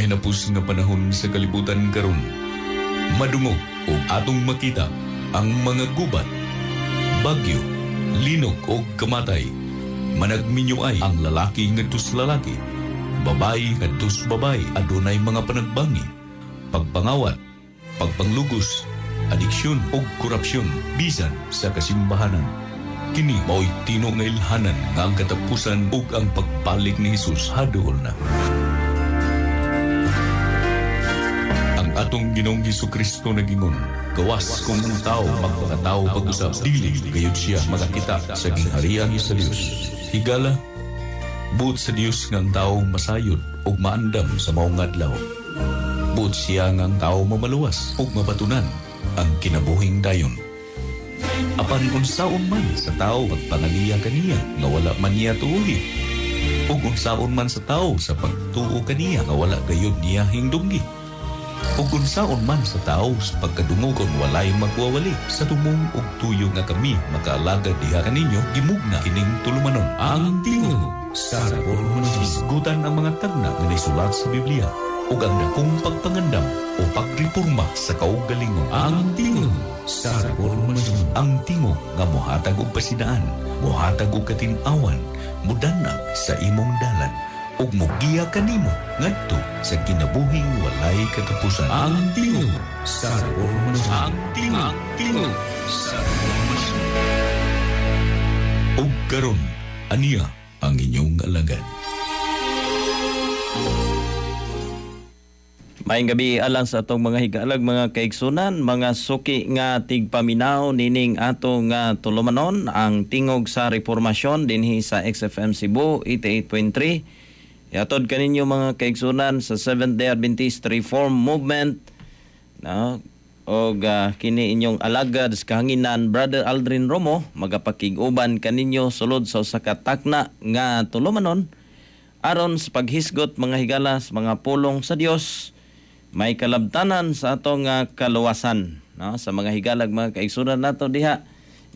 hinapos nga panahon sa kalibutan karon. Madungog o atong makita ang mga gubat, bagyo, linog o kamatay. Managminyo ay ang lalaki ngadtos lalaki, babayi ngadtos babayi. Adunay mga panagbangi, pagpangawat, pagpanglugos, adiksyon o korupsyon bisan sa kasimbahanan. Kini mao'y tino nga ilhanan nga ang katapusan ug ang pagbalik ni Jesus haduol na. Ang atong Ginoong Hesukristo nagingon, gawas kung ang tao magpakatao pag-usap, dili gayud siya makakita sa gingharian sa Dios. Higala, buot sa Dios nga ang tao masayod ug maandam sa maong adlaw. Buot siya nga ang tao mamaluwas ug mabatunan ang kinabuhing dayon. Apan unsaon man sa tao pagpangaliya kaniya nga wala man niya tuuhi, ug unsaon man sa tao sa pagtuo kaniya nga wala gayud niya hingdunggi, ug unsaon man sa tao sa pagkadungogon walay magwawali. Sa tumong ug tuyo nga kami makaalagad diha kaninyo, gimugna kining tulumanon ang tingog sa reforma. Isgutan ang mga tagna nga naisulat sa Biblia ug ang dakong pagpangandam o pagreporma sa kaugalingon. Ang tingog sa reforma. Ang tingog nga mohatag og pasidaan, mohatag og katin-awan, mudanag sa imong dalan ug mogiya kanimo ngadto sa kinabuhing walay katapusan. Ang tingog sa reforma. Ang tingog sa reforma. Ug karon aniya ang inyong alagad. Maayong gabi alang sa atong mga higalag, mga kaigsunan, mga suki nga tigpaminaw nining ato nga tulumanon ang tingog sa reformasyon dinhi sa XFM Cebu 88.3. Iatod kaninyo mga kaigsunan sa Seventh-day Adventist Reform Movement, no? O kini inyong alagad sa kahanginan Brother Aldrin Romo, magapakig-uban kaninyo sulod sa usa ka takna nga tulumanon aron sa paghisgot mga higala sa mga pulong sa Dios. May kalabtanan sa atong kaluwasan, no? Sa mga higalag mga kaigsunan nato diha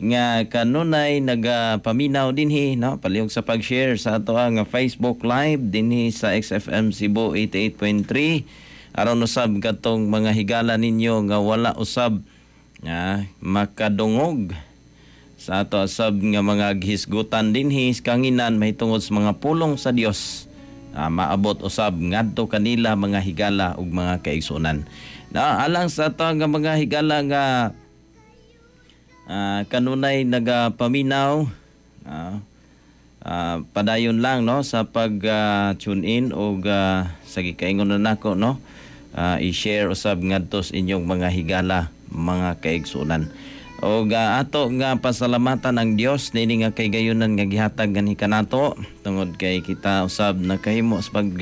nga kanunay nagapaminaw dinhi, no? Palihog sa pag-share sa ato nga Facebook Live dinhi sa XFM Cebu 88.3 aron usab katong mga higala ninyo nga wala usab makadungog sa ato usab nga mga gihisgutan dinhi sa kanginan mahitungod sa mga pulong sa Dios. Maabot usab ngadto kanila mga higala ug mga kaigsunan. Alang sa ato nga mga higala nga kanunay nagapaminaw, padayon lang, no, sa pag tune in ug sa gikaingon na nako, no, i-share usab ngadto sa inyong mga higala mga kaigsunan. O ato nga pasalamatan ang Dios nini nga kay gayunan nga gihatag gani kanato tungod kay kita usab nakahimo sa pag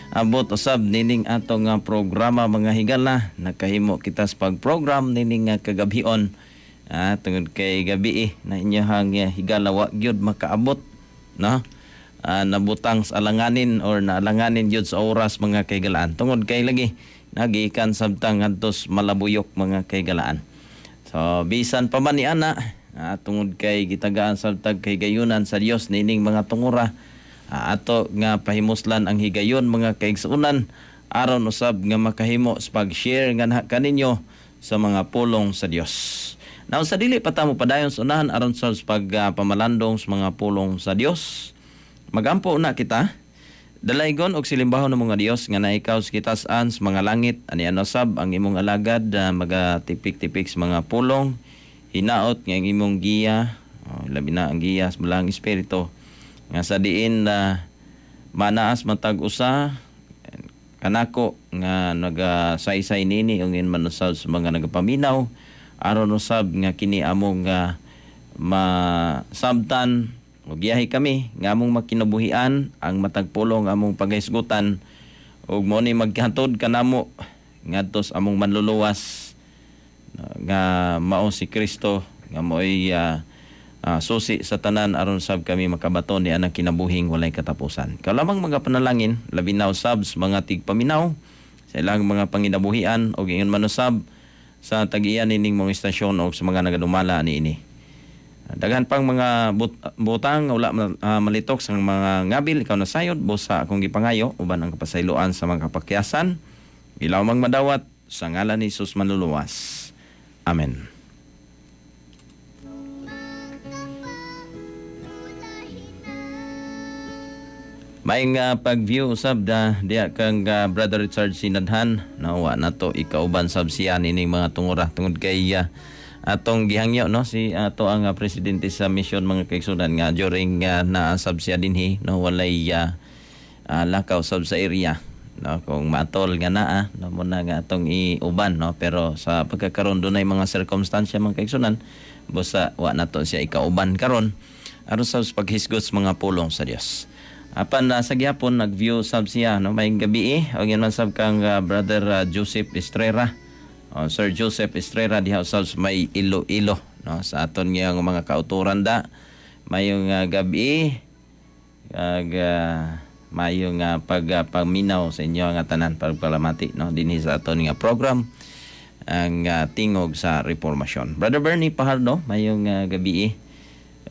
abot usab nining ato nga programa mga higala, nakahimo kita sa pag-program nini nga kagabhion tungod kay gabi na inyong higala wa gyud makaabot, no, nabutang sa alanganin or naalanganin gyud sa oras mga kaigalaan tungod kay lagi nagikan sabtang adtos malabuyok mga kaigalaan. So bisan pa man ni ana tungod kay gitagaan sabtag kay gayunan sa Dios nining mga tungura, ato nga pahimuslan ang higayon mga kaigsunan aron usab nga makahimo sa pag-share nga kaninyo sa mga pulong sa Dios. Now sa dili pa ta mo padayon sa unahan aron sa pagpamalandong sa mga pulong sa Dios, magampo na kita dalaygon og silimbahon ng mga Dios nga naikaw sa kitas-an sa mga langit, ani sab ang imong alagad magatipik-tipik sa mga pulong, hinaot nga ang imong giya, labi na ang giya sa balang espiritu nga sa diin manaas matag usa kanako nga nagasaysay nini ug manusab sa mga nagapaminaw aron usab nga kini among masabtan ug giyahi kami nga among makinabuhian ang matag pulong among paghisgutan ug mo ni maghatod kanamo ngadto sa among manluluwas nga mao si Kristo nga mo'y susi sa tanan aron sab kami makabaton ni anang kinabuhing walay katapusan. Kalamang mga panalangin labi na usab mga tigpaminaw sa ilang mga panginabuhian ug ingon manusab sa tag-iyan nining mga istasyon o sa mga nagadumala niini. Daghan pang mga butang wala malitok sa mga ngabil ikaw nasayod busa akong gipangayo uban ang kapasayloan sa mga kapakyasan ilaw mang madawat sa ngalan ni Jesus manluluwas. Amen. May nga pag-view usab diya kang Brother Richard Sinadhan nawa nato ikauban sab siya nining mga tungura tungod kay atong gihangyo no si ato ang presidente sa mission mga kaigsunan nga during naasab siya dinhi no walay lakaw sab sa area no kung matol nga naa no mo na nga atong iuban no pero sa pagkakaron dunay mga circumstansya mga kaigsunan busa wa nato siya ikauban karon aron sa paghisgot sa mga pulong sa Dios. Apan sa gyapon nag-view sab siya no may gabi og yan man sab kang Brother Joseph Estrera. Sir Joseph Estrera diha sa may Iloilo no sa aton nga mga kauturan da mayong gabi kag mayong pagpaminaw sa inyo nga tanan pagpalamati no dinhi sa aton nga program ang tingog sa reformasyon. Brother Bernie Pahardo mayong gabi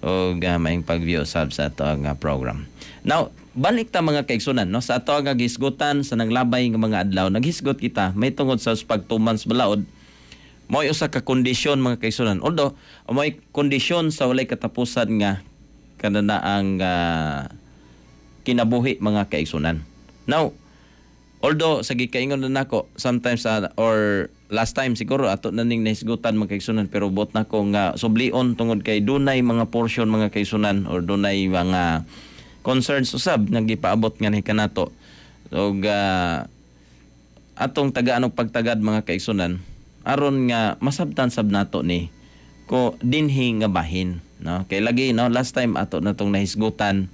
og mayong pag-view sab sa ato nga program. Now, balik ta mga kaigsunan no sa ato nga gisgutan sa naglabay nga mga adlaw naghisgot kita may tungod sa pagtuman sa balaod mo usa ka kondisyon mga kaigsunan although may kondisyon sa walay katapusan nga kanana ang kinabuhi mga kaigsunan. Now, although sa gikaingon na nako sometimes or last time siguro ato na ning nahisgutan mga kaigsunan pero bot na ko nga sublion tungod kay dunay mga portion mga kaigsunan or dunay mga concerns usab nga gipaabot nga ni kanato og atong tagaan og pagtagad mga kaigsunan aron nga masabtan sab nato ni ko dinhi nga bahin no kay lagi no last time ato natong nahisgutan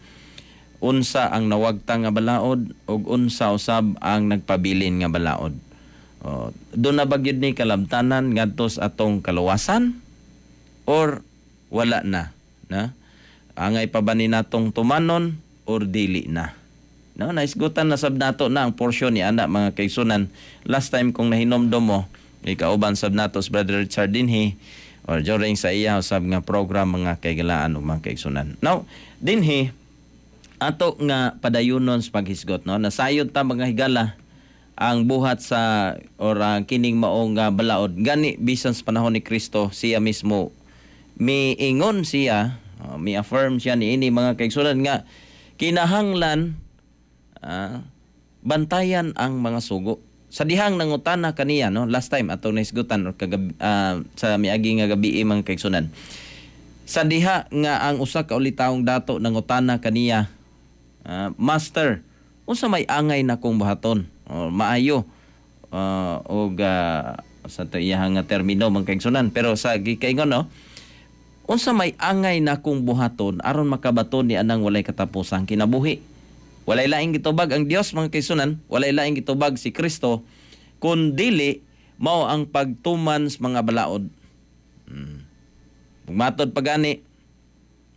unsa ang nawagta nga balaod ug unsa usab ang nagpabilin nga balaod. Do na bagyod ni kalabtanan ngadto sa atong kaluwasan or wala na angay pa ba ni natong tumanon or dili na no naisgutan na sab nato na ang portion ni ana mga kaigsunan last time kung nahinomdom mo ikauban sab nato sa Brother Richard dinhi or during sa iya usab nga program mga kaigalaan ug mga kaigsunan. Now dinhi ato nga padayunon sa paghisgot no nasayod ta mga higala ang buhat sa or kining maong balaod gani bisan sa panahon ni Kristo siya mismo miingon siya mi-affirm siya ni ini mga kaigsunan nga kinahanglan bantayan ang mga sugo. Sa dihang nangutana kaniya no last time atong naisgutan or sa miagi nga gabi mga kaigsunan. Sa diha nga ang usa ka ulitaong dato nangutana kaniya Master, unsa may angay na kong buhaton? Maayo og sa iyang nga termino mga kaigsunan pero sa gikaingon no unsa may angay na kong buhaton aron makabaton ni anang walay katapusang kinabuhi. Walay laing gitubag ang Dios mga kaigsunan, walay laing gitubag si Kristo kun dili mao ang pagtuman sa mga balaod. Matod pagani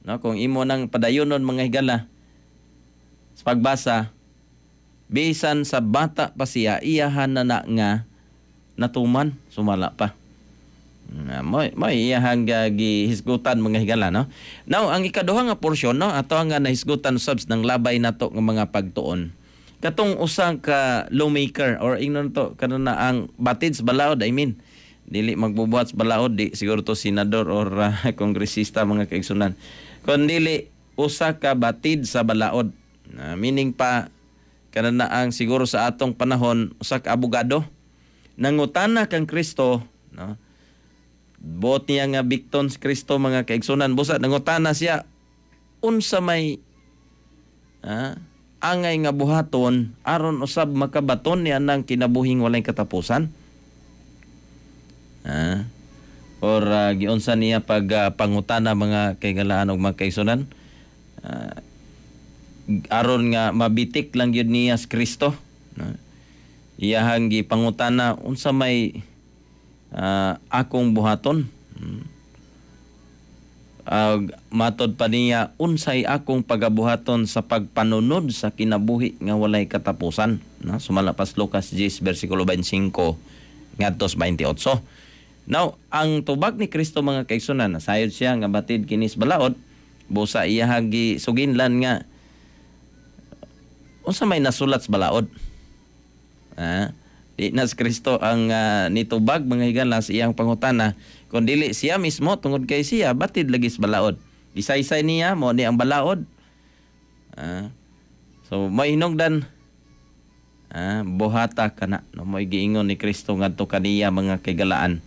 no kung imo nang padayonon mga higala sa pagbasa bisan sa bata pa siya iyahan na nga natuman sumala pa. May iyahang gihisgutan mga higala no. Now ang ikaduha nga porsyon no ato nga nahisgutan subs ng labay nato nga mga pagtuon. Katong usang ka lawmaker or ingnon to kanuna ang batid sa balaod dili magbubuhat sa balaod di siguro to senador or kongresista mga kaigsunan. Kun dili usa ka batid sa balaod. Meaning pa kanana ang siguro sa atong panahon usa ka abogado nangutana kang Kristo no. Bot niya nga bikton si Kristo mga kaigsunan busa nangutana siya unsa may angay nga buhaton aron usab makabaton niya nang kinabuhing walay katapusan. Or giunsa niya pag pangutana mga kaigalaan og mga kaigsunan aron nga mabitik lang yun niya si Kristo. Iyahang gipangutana unsa may akong buhaton. Matod pa niya unsay akong pagabuhaton sa pagpanunod sa kinabuhi nga walay katapusan. Sumala pas Lucas 10 versikulo 25 ngadto 28. Now, ang tubag ni Kristo mga kaigsunan, nasayod siya nga batid kinis balaod, busa iya hagi suginlan nga unsa may nasulat sa balaod. Di na si Kristo ang nitubag mga higala sa iyang pangutana, kung dili siya mismo tungod kay siya batid lagi sa balaod. Isaysay niya mo ni ang balaod. So may hinungdan buhata kana no mo'y giingon ni Kristo ngadto kaniya mga kaigalaan.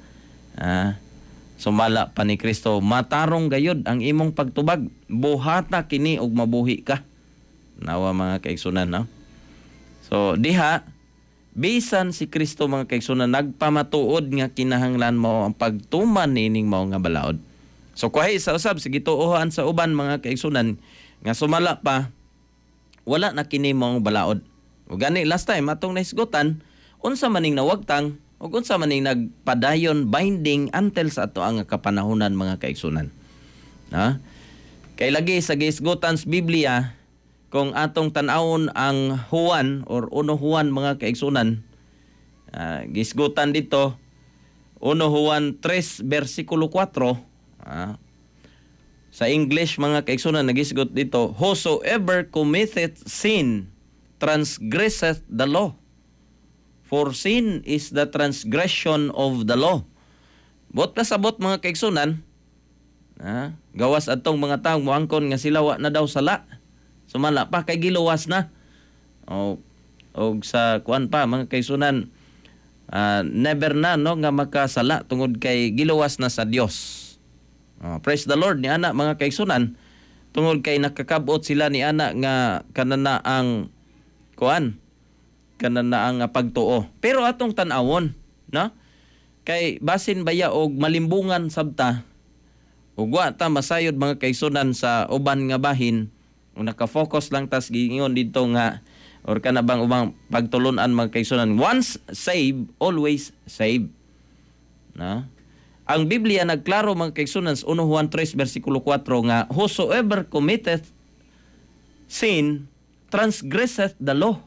Sumala pa ni Kristo, matarong gayud ang imong pagtubag, buhata kini og mabuhi ka. Nawa mga kaigsunan, no? So diha bisan si Kristo mga kaigsunan nagpamatuod nga kinahanglan mo ang pagtuman nining mao nga balaod. So kuhay sa usab sige tuohan sa uban mga kaigsunan nga sumala pa wala na kini mao balaod. O gani last time atong naisgutan unsa maning nawagtang ug unsa maning nagpadayon binding until sa ato ang kapanahunan mga kaigsunan. Kay lagi sa gisgutan sa Biblia kung atong tan-awon ang Juan or 1 Juan mga kaigsunan, gisgutan dito 1 Juan 3 versikulo 4, sa English mga kaigsunan nagisgot dito, whosoever committeth sin transgresseth the law. For sin is the transgression of the law. Bot kasabot mga kaigsunan, gawas atong mga taong moangkon nga sila wa na daw sala. Sumala pa kay giluwas na. O sa kuan pa mga kaigsunan, never na no nga makasala tungod kay giluwas na sa Dios. Praise the Lord ni ana mga kaigsunan, tungod kay nakakabot sila ni ana nga kanana ang kuan, kanana ang pagtuo. Pero atong tan-awon, no? Kay basin baya og malimbungan sabta ug wa ta masayod mga kaigsunan sa uban nga bahin, o naka-focus lang tas giingon dito nga or kana bang ubang pagtulon-an mga kaigsunan, once saved always saved. No? Ang Biblia nagklaro mga kaigsunan sa 1 Juan 3 versikulo 4 nga whosoever committeth sin transgresseth the law.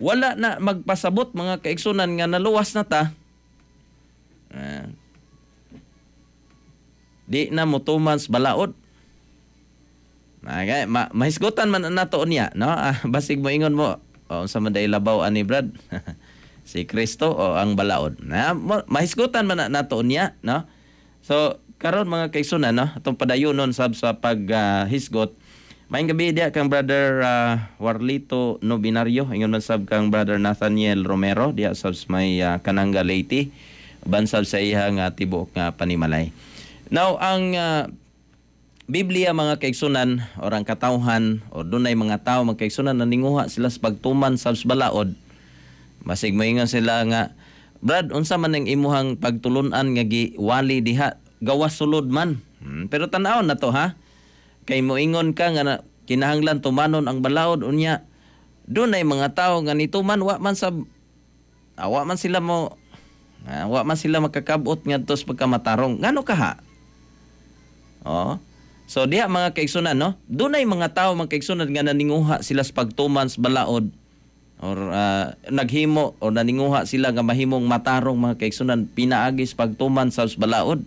Wala na magpasabot mga kaigsunan nga naluwas na ta. Di na motuman sa balaod. Mahisgutan man nato niya, no? Basig mo ingon mo, sa manday labaw ani Brad. Si Kristo o ang balaod. Mahisgutan man nato niya, no? So karon mga kaigsunan, no, atong padayonon sa paghisgot. Maayong gabi dia kang Brother Warlito Nobinario, ingon man sab kang Brother Nathaniel Romero dia sa may Kananga Leyte, bansab sa iyang tibuok nga panimalay. Now ang Biblia mga kaigsunan or ang katawhan o dunay mga tawo mga kaigsunan naninguha sila sa pagtuman sa balaod. Basig moingon sila nga, Brad, unsa man ang imuhang pagtulunan nga giwali diha, gawas sulod man. Pero tan-awon na to ha. Kay moingon ka nga kinahanglan tumanon ang balaod unya dunay mga tawo nga nituman wa man sila makakabot ngadto sa pagkamatarong. Ngano ka ha? So diha mga kaigsunan, no? Dunay mga tawo mga kaigsunan nga naninguha sila sa pagtuman sa balaod or naghimo o naninguha sila nga mahimong matarong mga kaigsunan pinaagis pagtuman sa balaod.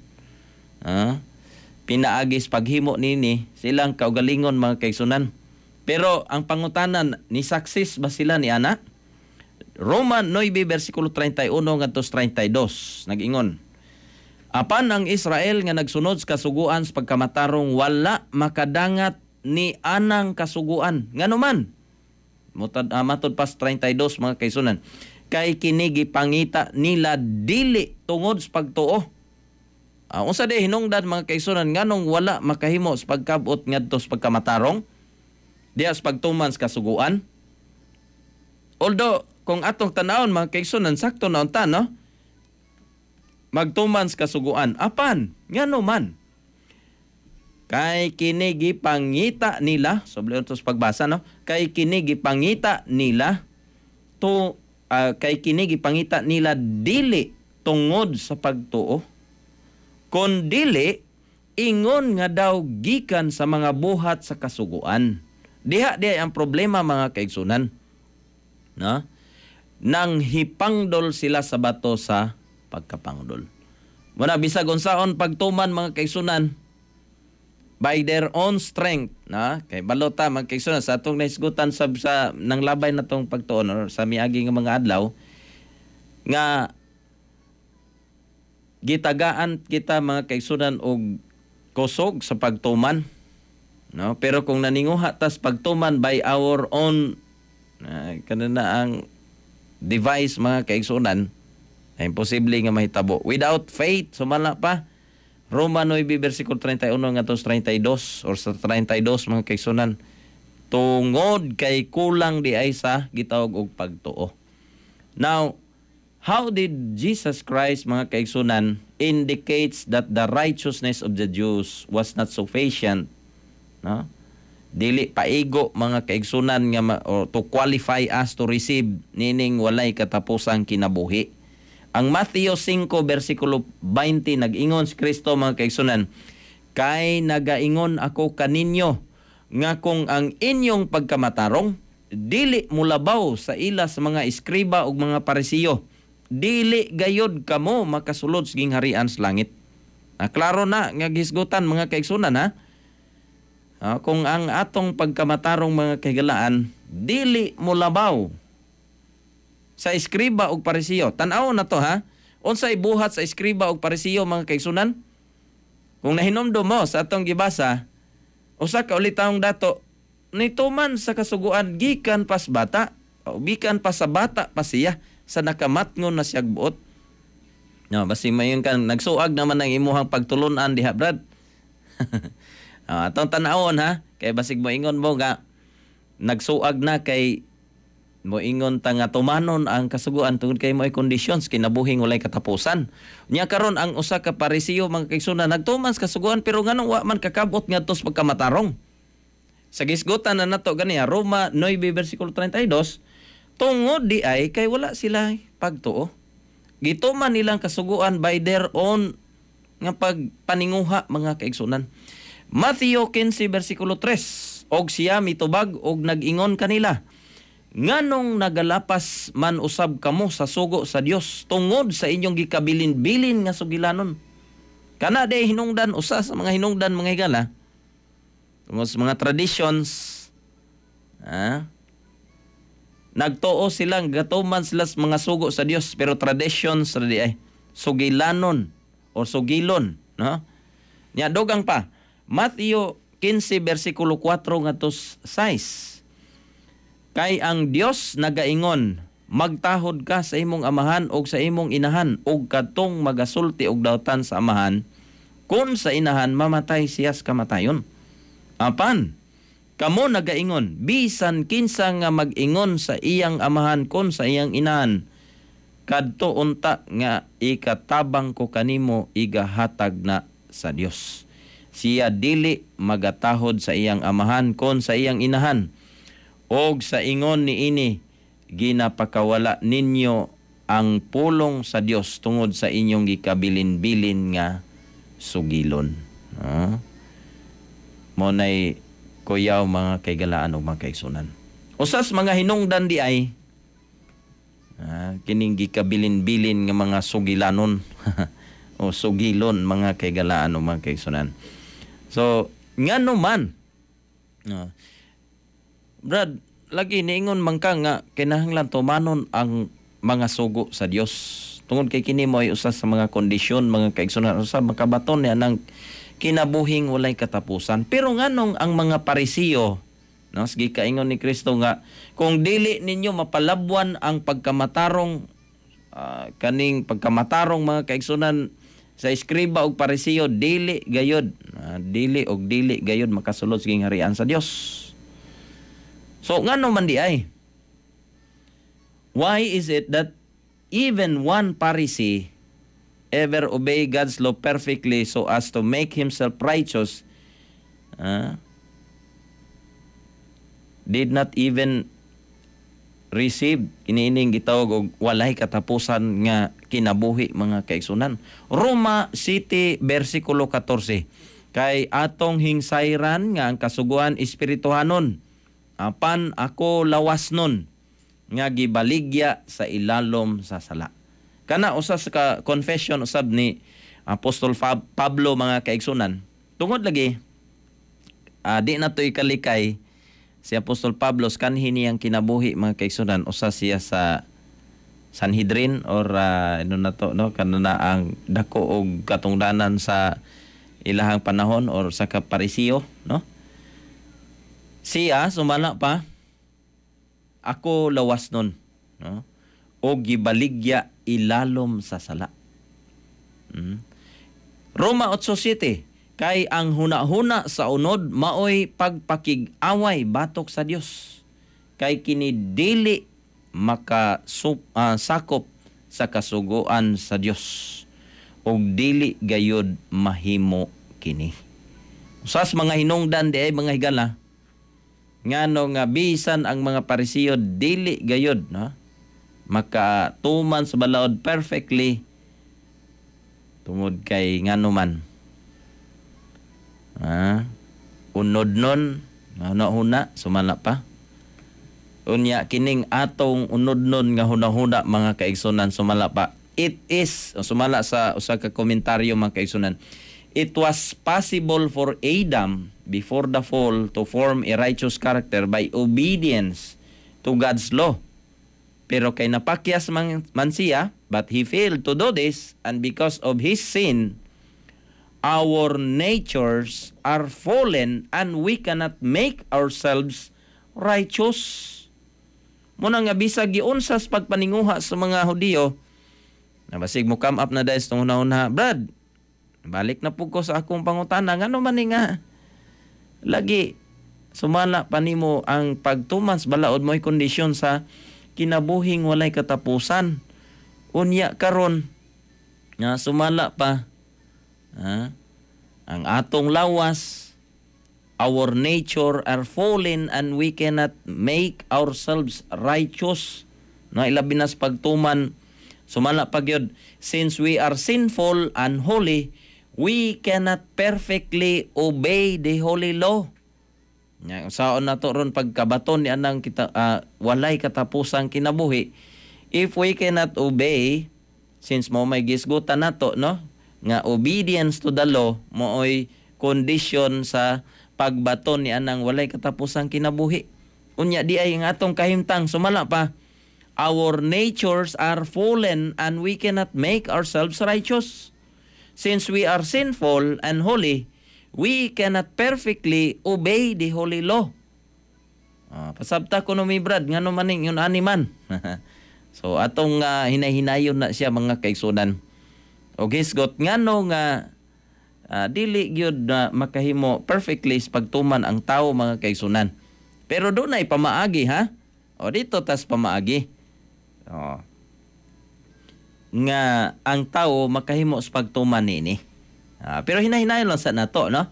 Pinaagis paghimo nini silang kaugalingon mga kaigsunan. Pero ang pangutanan ni saksis ba sila ni ana? Roman 9 versikulo 31 ngadto 32 nag-ingon, apan ang Israel nga nagsunod sa kasuguan sa pagkamatarong wala makadangat ni anang kasuguan. Ngano man? Matod pas 32 mga kaigsunan. Kay kini gipangita nila dili tungod sa pagtuo. Unsa day hinungdan mga kaigsunan nganong wala makahimo sa pagkabot ngadto sa pagkamatarong diha sa pagtuman sa kasuguan? Although kung atong tan-awon mga kaigsunan sakto na unta, no? Magtuman sa kasuguan. Apan ngano man? Kay kini gipangita nila, sobre sa pagbasa, no? Kay kini gipangita nila kay kini gipangita nila dili tungod sa pagtuo, kundili ingon nga daw gikan sa mga buhat sa kasuguan. Diha ang problema mga kaigsunan. No? Nang hipangdol sila sa bato sa pagkapangdol. Muna bisag unsaon pagtuman mga kaigsunan by their own strength, na kay balota mga kaigsunan sa atong naisgutan sa nang labay na tong pagtuon or sa miagi nga mga adlaw nga gitagaan kita mga kaigsunan og kusog sa pagtuman, no? Pero kung naninguha tas pagtuman by our own kanina ang device mga kaigsunan, ay imposible nga mahitabo. Without faith, sumala pa. Roma 9, versikulo 31 nga 32 or sa 32 mga kaigsunan. Tungod kay kulang di ay sa gitawag og pagtuo. Now, how did Jesus Christ mga kaigsunan indicates that the righteousness of the Jews was not sufficient, no? Dili paigo mga kaigsunan nga or to qualify us to receive nining walay katapusang kinabuhi. Ang Matthew 5 versikulo 20 nag-ingon si Kristo mga kaigsunan, kay nagaingon ako kaninyo nga kung ang inyong pagkamatarong dili mulabaw sa ilas mga eskriba ug mga parisiyo, dili gayod kamo makasulod sa gingharian sa langit. Klaro na nga gisgutan mga kaigsunan ha. Kung ang atong pagkamatarong mga kahigalaan dili mulabaw sa eskriba ug parisiyo. Tan-aw na to ha. Unsay buhat sa eskriba ug parisiyo mga kaigsunan? Kung nahinomdom mo sa atong gibasa, usa ka ulit taong dato nituman sa kasuguan gikan pas bata o gikan pa sa bata pa siya sa nakamatngon na siyag buot. No, basi mayon kan nagsuag naman ang imuhang pagtulunan diha brad. Atong tan-awon ha, kay basig mo ingon mo nga nagsuag na kay mo ingon ta nga tumanon ang kasuguan tungod kay mo'y conditions kinabuhing walay katapusan. Nya karon ang usa ka parisiyo mga kaigsunan nagtuman sa kasuguan pero nganong wa man kakabot ngadto sa pagkamatarong. Sa gisgutan na nato ganiya Roma 9 versikulo 32, tungod di ay kay wala sila pagtuo. Gituman nilang kasuguan by their own nga pagpaninguha mga kaigsunan. Matthew 15 versikulo 3, og siya mitubag og nag-ingon kanila, nganong nagalapas man usab kamo sa sugo sa Dios tungod sa inyong gikabilin-bilin nga sugilanon. Kana day hinungdan usa sa mga hinungdan mga higala tungod sa mga traditions, nagtuo silang gatuman sila sa mga sugo sa Dios pero traditions di ay sugilanon o sugilon, no? Nya dogang pa Matthew 15 versikulo 4 ngadto 6. Kay ang Dios nagaingon, magtahod ka sa imong amahan o sa imong inahan o kadtong magasulti og dawtan sa amahan, kung sa inahan mamatay siya sa kamatayon. Apan, kamo nagaingon, bisan kinsa nga mag-ingon sa iyang amahan kon sa iyang inahan, kadto unta nga ikatabang ko kanimo igahatag na sa Dios. Siya dili magatahod sa iyang amahan kon sa iyang inahan. Og sa ingon ni ini, ginapakawala ninyo ang pulong sa Dios tungod sa inyong gikabilin-bilin nga sugilon. Monay kuyaw mga kaigalaan o mga kaigsunan. Usas mga hinungdan di ay, kining gikabilin-bilin nga mga sugilanon o sugilon mga kaigalaan o mga kaigsunan. So, nga naman, Brad, lagi niingon man ka nga kinahanglan tumanon ang mga sugo sa Dios. Tungod kay kini mo ay usa sa mga kondisyon mga kaigsunan usa makabaton niya ng kinabuhing walay katapusan. Pero nganong ang mga parisiyo, no, sige kaingon ni Kristo nga kung dili ninyo mapalabwan ang pagkamatarong kaning pagkamatarong mga kaigsunan sa eskriba og parisiyo dili gayud dili gayud makasulod sa gingharian sa Dios. So, ngano man di ay? Why is it that even one Pharisee ever obey God's law perfectly so as to make himself righteous did not even receive iniining gitawag og walay katapusan nga kinabuhi mga kaigsunan? Roma City versikulo 14, kay atong hingsayran nga ang kasuguan espirituhanon apan ako lawas nun nga gibaligya sa ilalom sa sala. Kana usa sa confession usab ni Apostol Pablo mga kaigsunan. Tungod lagi di na to ikalikay si Apostol Pablo kanhi niyang kinabuhi mga kaigsunan, usa siya sa Sanhedrin or ano na to no, kanana ang dako og katungdanan sa ilahang panahon or sa kaparisiyo no. Siya sumala pa, ako lawas nun no, o gibaligya ilalom sa sala. Roma 8:7, kay ang hunahuna sa unod maoy pagpakig-away batok sa Dios, kay kini dili sakop sa kasuguan sa Dios ug dili gayud mahimo kini. Usas mga hinungdan di ay mga higala ngano nga bisan ang mga Parisiyo dili gayud no makatuman sa balaod perfectly tungod kay ngano man unod nun huna sumala pa. Unya kining atong unod-non nga hunahuna mga kaigsunan sumala pa. It is sumala sa usa ka komentaryo mga kaigsunan. It was possible for Adam before the fall to form a righteous character by obedience to God's law. Pero kay napakyas man siya, but he failed to do this, and because of his sin, our natures are fallen and we cannot make ourselves righteous. Muna nga bisag giunsas pagpaninguha sa mga Hudiyo, nabasig mo come up na dahil sa una-una, Brad, balik na po ko sa akong pangutana, ngano man nga, lagi, sumala pa nimo ang pagtuman sa balaod mo'y kondisyon sa kinabuhing walay katapusan. Unya karon nga sumala pa, ang atong lawas, our nature are fallen and we cannot make ourselves righteous. No, ilabi na sa pagtuman, sumala pagyod, since we are sinful and holy, we cannot perfectly obey the holy law. Saon na to ron pagkabaton ni anang kita walay katapusang kinabuhi. If we cannot obey, since mo may gisgutan nato no, nga obedience to the law mooy condition sa pagbaton ni anang walay katapusang kinabuhi. Unya di ay ang atong kahimtang sumala pa, our natures are fallen and we cannot make ourselves righteous. Since we are sinful and holy, we cannot perfectly obey the holy law. Pasabta ko no mi Brad, ngano maning yun animan. So atong hinay-hinayon na siya mga kaigsunan. O gisgot ngano nga dili gyud na makahimo perfectly sa pagtuman ang tao mga kaigsunan. Pero doon ay pamaagi ha. O dito tas pamaagi. Nga ang tao makahimo sa pagtuman nini. Pero hinahinayon lang sa nato no.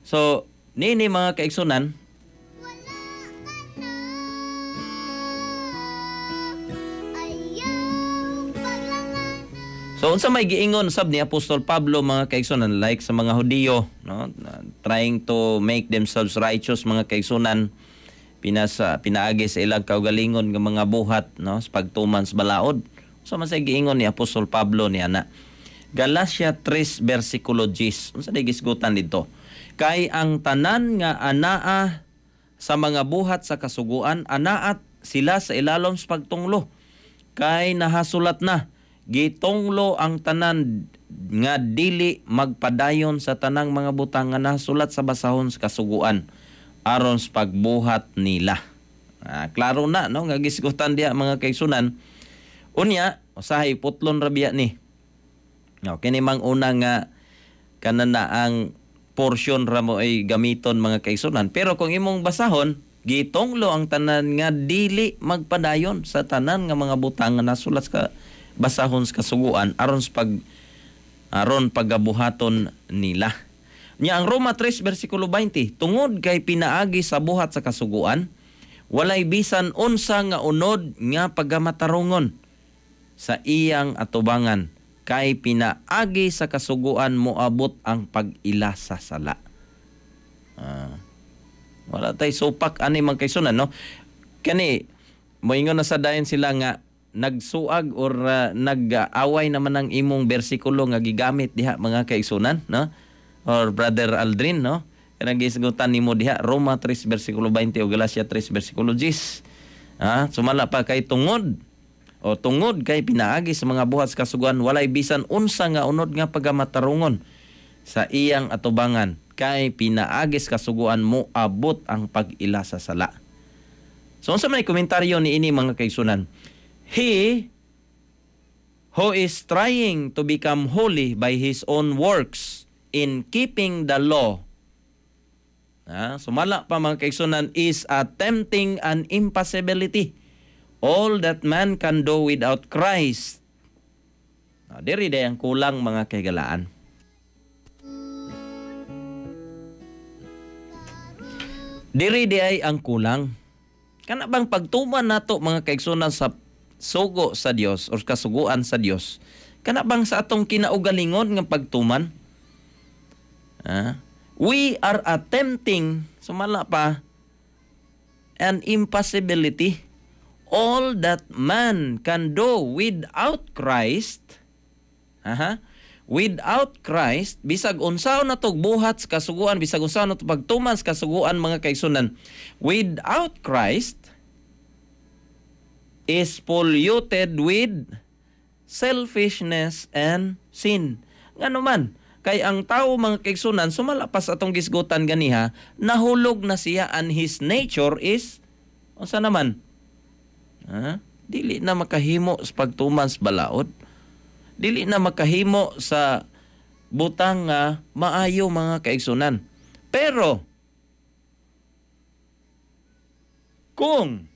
So nini mga kaigsunan, so unsa may giingon sab ni Apostol Pablo mga kaigsunan, like sa mga Hudiyo no, trying to make themselves righteous mga kaigsunan, pinaagi sa ilang kaugalingon nga mga buhat no sa pagtuman sa balaod. So man say giingon ni Apostol Pablo ni ana. Galacia 3 versikulo 10. Unsa day gisgutan dito? Kay ang tanan nga anaa sa mga buhat sa kasuguan, anaat sila sa ilalom sa pagtunglo. Kay nahasulat na, gitunglo ang tanan nga dili magpadayon sa tanang mga butang nga nasulat sa basahon sa kasuguan aron sa pagbuhat nila. Klaro na no nga gisgutan diha mga kaigsunan. Unya usahay putlon rabiya ni. No, kini mang una nga kanana ang portion ra mo ay gamiton mga kaigsunan. Pero kung imong basahon, gitunglo ang tanan nga dili magpadayon sa tanan nga mga butang nga nasulat sa basahon sa kasuguan aron pagabuhaton nila. Nya ang Roma 3 versikulo 20, tungod kay pinaagi sa buhat sa kasuguan, walay bisan unsa nga unod nga pagamatarungon sa iyang atubangan, kay pinaagi sa kasuguan moabot ang pag-ila sa sala. Wala tay supak ani man kaigsunan no. Kani moingon na sa dayon sila nga nagsuag or nag-away naman ang imong bersikulo nga gigamit diha mga kaigsunan, no? Or Brother Aldrin, no? Kanang gisgutan nimo diha Roma 3 bersikulo 20 o Galacia 3 bersikulo 10. Sumala pa kay tungod kay pinaagi sa mga buhat sa kasuguan walay bisan unsa nga unod nga pagamatarungon sa iyang atubangan kay pinaagi sa kasuguan mo abot ang pag-ila sa sala. So unsa may komentaryo ni ini mga kaigsunan? He who is trying to become holy by his own works in keeping the law, sumala pa mga kaigsunan, is attempting an impossibility. All that man can do without Christ. Diri day ang kulang mga kaigalaan. Diri day ang kulang. Kana bang pagtuman nato mga kaigsunan sa sugo sa Dios o kasuguan sa Dios? Kana bang sa atong kinaugalingon nga pagtuman? We are attempting, sumala pa, an impossibility. All that man can do without Christ, without Christ, bisag unsaon na to buhat sa kasuguan, bisag unsaon na to pagtuman sa kasuguan mga kaigsunan, without Christ is polluted with selfishness and sin. Ngano man, kay ang tao mga kaigsunan, sumalapas atong gisgutan ganiha, nahulog na siya and his nature is, unsa naman? Dili na makahimo sa pagtuman sa balaod. Dili na makahimo sa butang nga maayo mga kaigsunan. Pero kung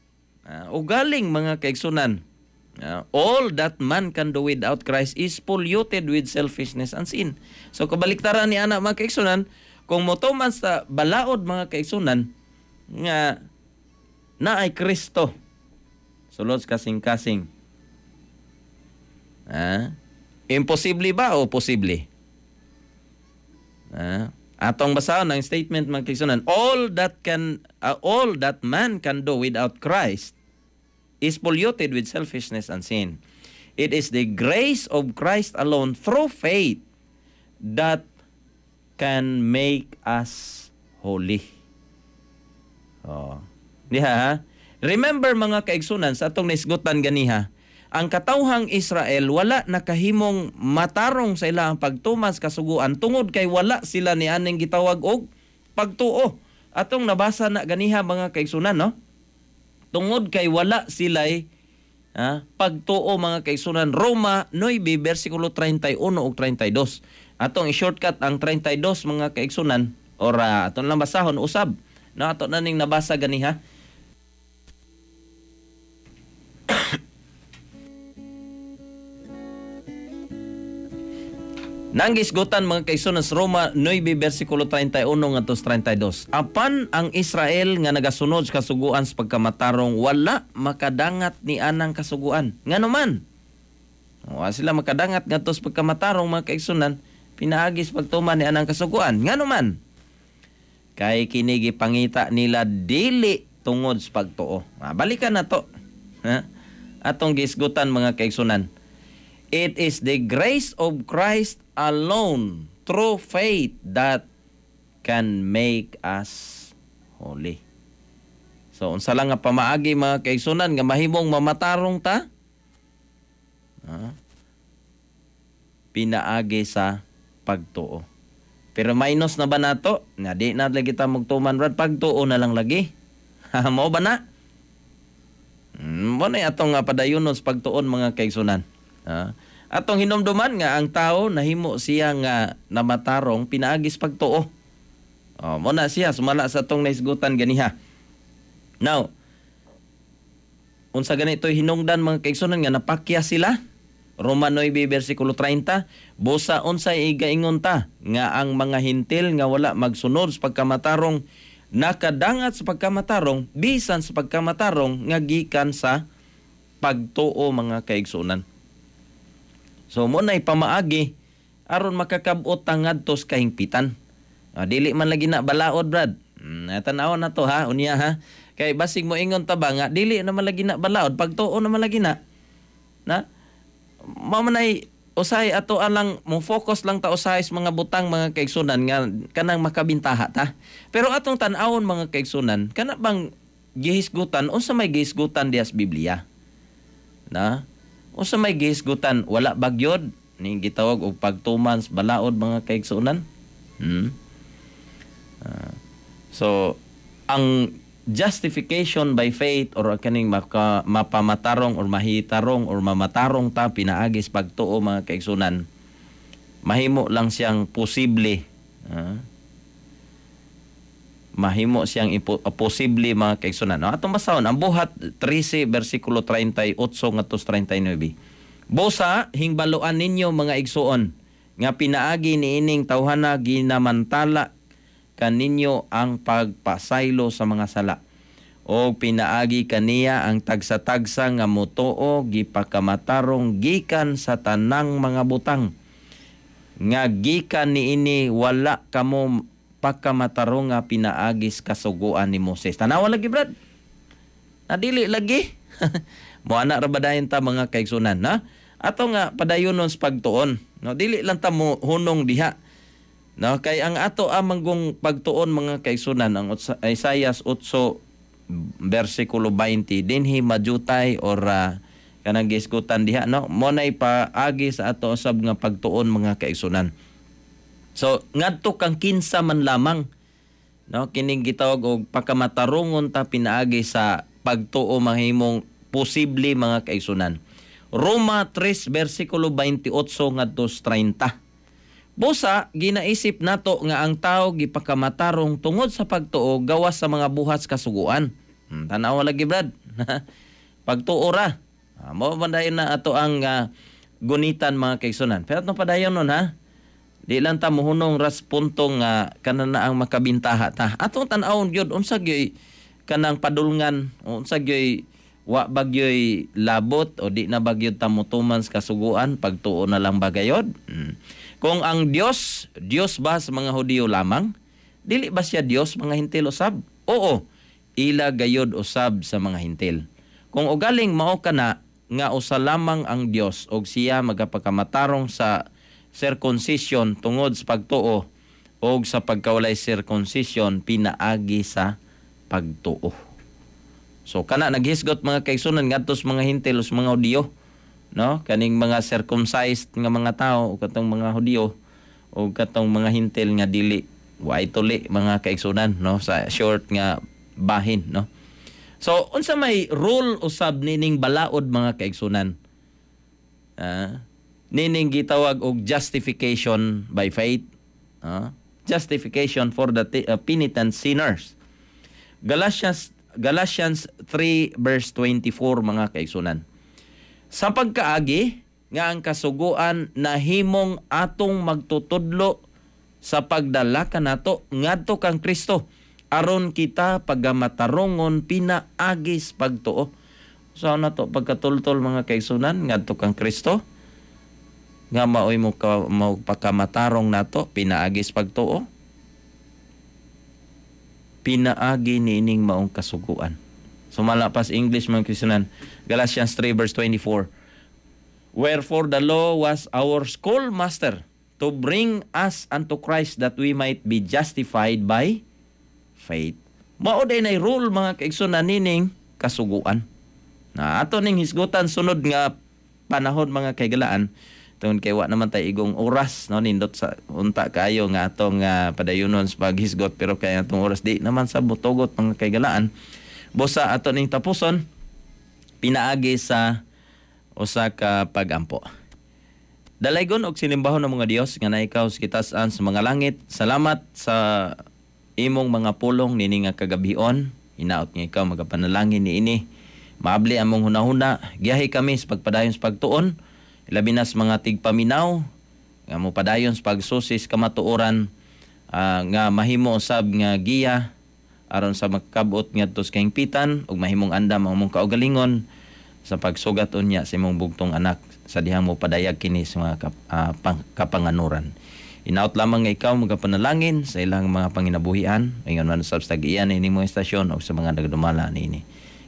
ugaling mga kaigsunan, all that man can do without Christ is polluted with selfishness and sin. So kabaliktaran ni ana mga kaigsunan, kung motuman sa balaod mga kaigsunan nga naay Kristo sulod kasing-kasing, imposible ba o posible? Atong basahon ang statement mga kaigsunan, all that man can do without Christ is polluted with selfishness and sin. It is the grace of Christ alone through faith that can make us holy. Diha, remember mga kaigsunan, sa atong naisgutan ganiha, ang katawhang Israel wala nakahimong matarong sa ilang pagtumas kasuguan tungod kay wala sila ni aning gitawag og pagtuo. Atong nabasa na ganiha mga kaigsunan, no? Tungod kay wala sila'y pagtuo mga kaigsunan. Roma 9 bersikulo 31 ug 32. Atong i-shortcut ang 32 mga kaigsunan or atong lang basahon usab. No, ato na ning nabasa ganiha. Nanggisgutan mga kaigsunan sa Roma 9 bersikulo 31 ngadto 32. Apan ang Israel nga nagasunod sa kasuguan sa pagkamatarong wala makadangat ni anang kasuguan. Ngano man? Wa sila makadangat ngadto sa pagkamatarong mga kaigsunan, pinaagi sa pagtuman ni anang kasuguan. Ngano man? Kay kini gipangita nila dili tungod sa pagtuo. Balikan na to. Atong gisgutan mga kaigsunan. It is the grace of Christ alone through faith that can make us holy. So, unsa lang nga pamaagi mga kaigsunan nga mahimong mamatarong ta? Pinaagi sa pagtuo. Pero minus na ba nato? Nga di na lagi ta magtuman rad, pagtuo na lang lagi. Mao ba na? Mo na atong padayonon sa pagtuon mga kaigsunan. Atong hinumduman nga ang tao nahimo siya nga namatarong pinaagis pagtuo. Mo na siya sumala sa atong naisgutan ganiha. Now, unsa ganito hinungdan mga kaigsunan nga napakya sila? Roma 9 bersikulo 30, busa unsay igaingon ta nga ang mga hintil nga wala magsunod sa pagkamatarong nakadangat sa pagkamatarong bisan sa pagkamatarong nga gikan sa pagtuo mga kaigsunan. So mo na ipamaagi aron makakabot ngadto sa kahingpitan. Dili man lagi na balaod brad. Tanaw na to ha, unya ha. Kay basig mo ingon ta ba nga dili na man lagi na balaod, pagtuo na man lagi na. Na mamanay usahay ato alang mo focus lang ta usahay sa mga butang mga kaigsunan nga kanang makabintaha ta. Pero atong tan-awon mga kaigsunan, kana bang gihisgutan unsa may gihisgutan diha sa Biblia? Na unsa may gihisgutan wala bagyod ning gitawag og pagtuman sa balaod mga kaigsunan. So ang justification by faith or kaning mapamatarong or mahitarong or mamatarong ta pinaagis pagtuo mga kaigsunan, mahimo lang siyang posible. Mahimo siyang posible mga kaigsunan. No? Atong basahon ang buhat 13 versikulo 38 ngadto 39. Busa hingbaluan ninyo mga igsuon nga pinaagi niining tawhana ginamantala kaninyo ang pagpasaylo sa mga sala o pinaagi kaniya ang tagsa-tagsa nga mutuo gipakamatarong gikan sa tanang mga butang nga gikan niini wala kamo pagkamatarong nga pinaagis kasuguan ni Moses. Tanawa lagi brad. Nadili lagi. Moana ra badayon ta mga kaigsunan na. Ato nga padayonon sa pagtuon. No dili lang ta mo hunong diha. No kay ang ato amanggong pagtuon mga kaigsunan ang Isaiah 8 versikulo 20 dinhi majutay or kanang gisgutan diha no mo nay paagi sa ato usab nga pagtuon mga kaigsunan. So ngadto kang kinsa man lamang no kining gitawag og pagkamatarungon ta pinaagi sa pagtuo mahimong posible mga kaigsunan. Roma 3 versikulo 28 ngadto 30. Busa ginaisip nato nga ang tao gipakamatarong tungod sa pagtuo gawas sa mga buhat kasuguan. Tanaw lagi brad. Pagtuo ra. Mao man dayon na ato ang gunitan mga kaigsunan. Pero atong padayon nun ha. Di lang ta mohunong ras puntong kana na ang makabintaha ta. Atong tan-awon gyud unsa gyoy kanang padulngan, unsa gyoy wa bagyoy labot o di na bagyod ta motuman sa kasuguan pagtuo na lang bagayod. Kung ang Dios ba sa mga Hudiyo lamang, dili ba siya Dios mga hintil usab? Oo, ila gayod usab sa mga hintil. Kung ugaling mao kana nga usa lamang ang Dios og siya magapakamatarong sa circumcision tungod sa pagtuo o sa pagkawalay circumcision pinaagi sa pagtuo. So kana naghisgot mga kaigsunan ngadto sa mga hintil o sa mga Hudiyo, no? Kaning mga circumcised nga mga tao o katong mga Hudiyo o katong mga hintil nga dili way tuli mga kaigsunan, no? Sa short nga bahin, no? So unsa may rule usab nining balaod mga kaigsunan? Nining gitawag og justification by faith, justification for the penitent sinners. Galatians 3 verse 24 mga kaigsunan. Sa pagkaagi nga ang kasuguan nahimong atong magtutudlo sa pagdala kanato ngadto kang Kristo aron kita pagamatarungon pinaagis pagtuo. So nato pagkatultol mga kaigsunan ngadto kang Kristo nga maoy mo pagkamatarong nato pinaagis pagtuo. Pinaagi niining maong kasuguan. So malapas English mga Kristiyanan, Galatians 3 verse 24. Wherefore the law was our schoolmaster to bring us unto Christ that we might be justified by faith. Mao day nay rule mga kaigsunan nining kasuguan. Na ato ning hisgutan sunod nga panahon mga kaigalaan tungod kay wa naman tay igong oras no nindot sa unta kayo nga atong padayonon sa paghisgot pero kay atong oras di naman sa butogot mga kaigalaan. Busa ato ning tapuson pinaagi sa usa ka pagampo. Dalaygon og sinimbahon ng mga Dios nga naikaw sa kitaas-an sa mga langit. Salamat sa imong mga pulong nini nga kagabhion. Hinaot nga ikaw magapanalangin niini. Maabli among hunahuna, giyahi kami sa pagpadayon sa pagtuon. Ilabi na sa mga tigpaminaw nga mo padayon sa pagsusis kamatuoran nga mahimo usab nga giya aron sa makabot ngadto sa kahingpitan ug mahimong andam ang among kaugalingon sa pagsugat unya sa imong bugtong anak sa dihang mo padayag kini sa mga kapanganuran. Inaot lamang nga ikaw magapanalangin sa ilang mga panginabuhian ingon man sa tag-iyan ini mo estasyon o sa mga nagdumala niini.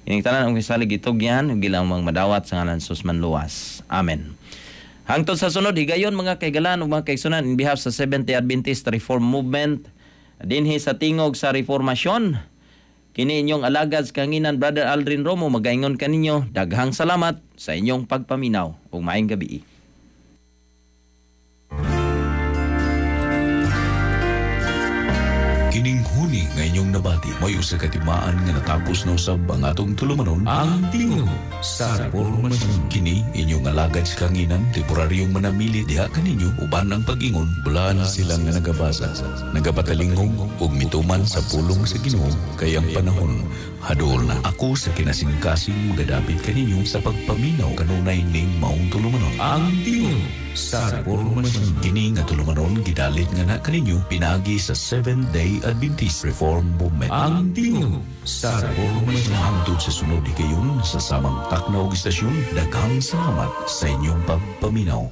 Kining tanan ang salig gitugyan ug gilang madawat sa ngalan sus manluwas. Amen. Hangtod sa sunod higayon mga kaigalan ug mga kaigsunan in behalf sa Seventh-day Adventist Reform Movement dinhi sa tingog sa reformasyon. Kini inyong alagad sa kanginan Brother Aldrin Romo magaingon kaninyo daghang salamat sa inyong pagpaminaw ug maayong gabi. Kining huni nga inyong nabati may usa ka timaan nga natapos na usab ang atong tulumanon ang tingog sa reformasyon. Kini inyong alagad sa kanginan temporaryong manamili diha kaninyo uban ang pag-ingon bulan silang nga nagabasa nagapatalingog ug mituman sa pulong sa Ginoo kay ang panahon hadol na. Ako sa kinasingkasing magadapit kaninyo sa pagpaminaw kanunay ning maong tulumanon ang tingog sa reformasyon. Kini nga tulumanon gidalit nga na kaninyo pinagi sa Seventh-day Adventist Reform Movement ang tingog sa reformasyon. Hangtod sa sunod higayon sa samang takna og istasyon daghang salamat sa inyong pagpaminaw.